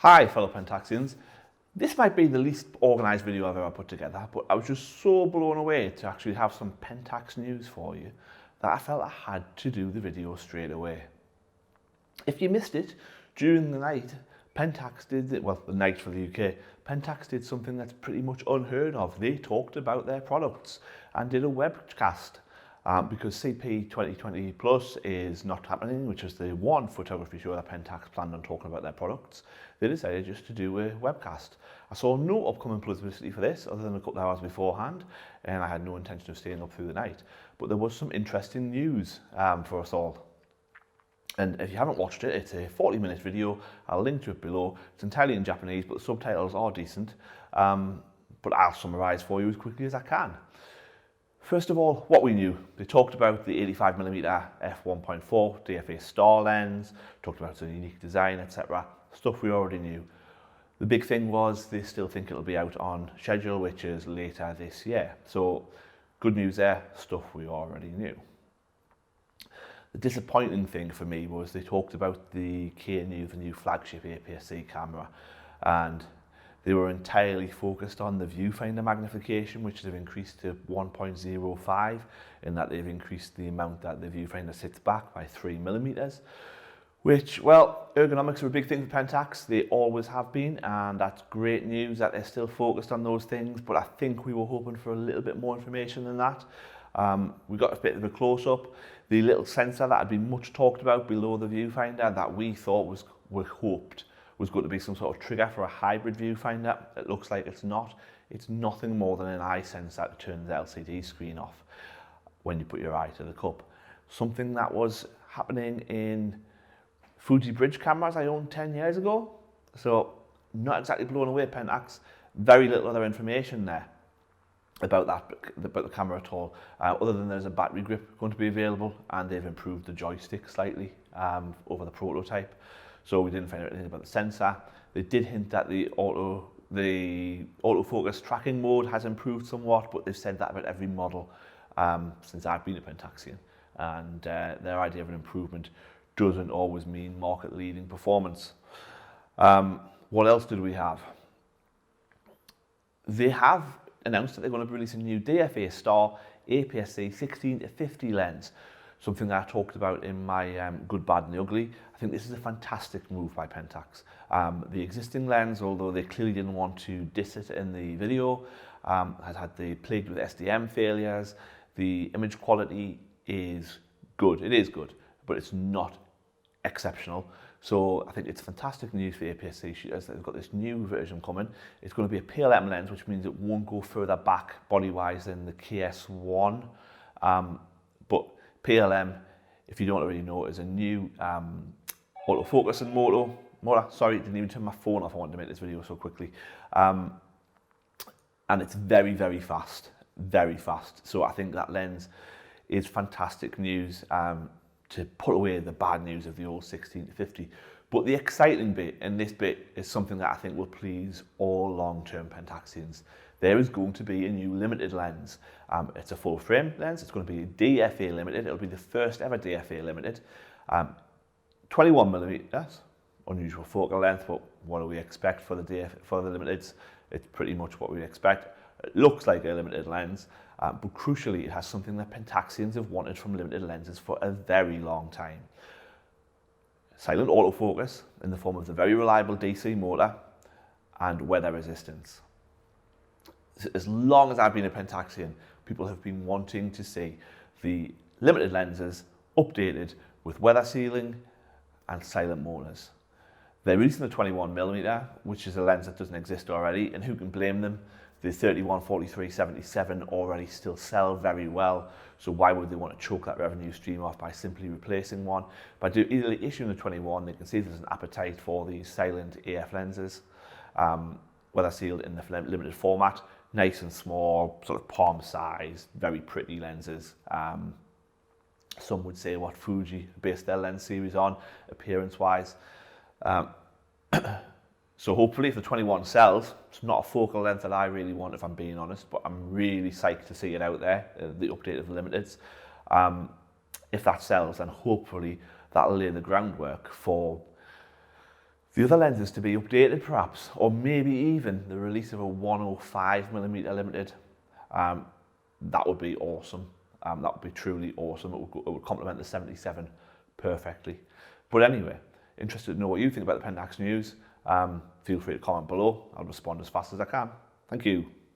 Hi fellow Pentaxians, this might be the least organised video I've ever put together, but I was just so blown away to actually have some Pentax news for you that I felt I had to do the video straight away. If you missed it, during the night, Pentax did, well, the night for the UK, Pentax did something that's pretty much unheard of. They talked about their products and did a webcast. Because CP 2020 Plus is not happening, which is the one photography show that Pentax planned on talking about their products, they decided just to do a webcast. I saw no upcoming publicity for this other than a couple of hours beforehand, and I had no intention of staying up through the night. But there was some interesting news for us all. And if you haven't watched it, it's a 40-minute video. I'll link to it below. It's entirely in Japanese, but the subtitles are decent. But I'll summarise for you as quickly as I can. First of all, what we knew. They talked about the 85mm f1.4 DFA star lens, talked about its unique design, etc. Stuff we already knew. The big thing was they still think it'll be out on schedule, which is later this year. So good news there, stuff we already knew. The disappointing thing for me was they talked about the new flagship APS-C camera, and they were entirely focused on the viewfinder magnification, which they've increased to 1.05, in that they've increased the amount that the viewfinder sits back by 3mm, which, well, ergonomics are a big thing for Pentax. They always have been, and that's great news that they're still focused on those things, but I think we were hoping for a little bit more information than that. We got a bit of a close-up. The little sensor that had been much talked about below the viewfinder that we thought hoped was going to be some sort of trigger for a hybrid viewfinder. It looks like it's not. It's nothing more than an eye sensor that turns the LCD screen off when you put your eye to the cup. Something that was happening in Fuji bridge cameras I owned 10 years ago. So not exactly blown away, Pentax. Very little other information there about the camera at all, other than there's a battery grip going to be available, and they've improved the joystick slightly over the prototype. So we didn't find out anything about the sensor. They did hint that the autofocus tracking mode has improved somewhat, but they've said that about every model since I've been a Pentaxian. And their idea of an improvement doesn't always mean market-leading performance. What else did we have? They have announced that they're going to be releasing a new DFA Star APS-C 16-50 lens. Something that I talked about in my Good, Bad and the Ugly. I think this is a fantastic move by Pentax. The existing lens, although they clearly didn't want to diss it in the video, has had the plagued with SDM failures. The image quality is good. It is good, but it's not exceptional. So I think it's fantastic news for APS-C as they've got this new version coming. It's going to be a PLM lens, which means it won't go further back body-wise than the KS1. But PLM, if you don't already know, is a new autofocus and motor. Sorry, didn't even turn my phone off. I wanted to make this video so quickly. And it's very, very fast. Very fast. So I think that lens is fantastic news to put away the bad news of the old 16-50. But the exciting bit, and this bit is something that I think will please all long-term Pentaxians. There is going to be a new limited lens. It's a full frame lens. It's going to be DFA limited. It'll be the first ever DFA limited. 21mm, unusual focal length, but what do we expect for the limiteds? It's pretty much what we expect. It looks like a limited lens, but crucially, it has something that Pentaxians have wanted from limited lenses for a very long time. Silent autofocus in the form of the very reliable DC motor and weather resistance. As long as I've been a Pentaxian, people have been wanting to see the limited lenses updated with weather sealing and silent motors. They're releasing the 21mm, which is a lens that doesn't exist already, and who can blame them? The 31, 43, 77 already still sell very well, so why would they want to choke that revenue stream off by simply replacing one? By either issuing the 21, they can see there's an appetite for these silent AF lenses, weather sealed in the limited format, nice and small, sort of palm size, very pretty lenses. Some would say what Fuji based their lens series on, appearance-wise. So hopefully if the 21 sells, it's not a focal length that I really want, if I'm being honest, but I'm really psyched to see it out there, the update of the limiteds. If that sells, then hopefully that'll lay the groundwork for the other lenses to be updated perhaps, or maybe even the release of a 105mm limited. That would be awesome. That would be truly awesome. It would complement the 77 perfectly. But anyway, interested to know what you think about the Pentax news. Feel free to comment below. I'll respond as fast as I can. Thank you.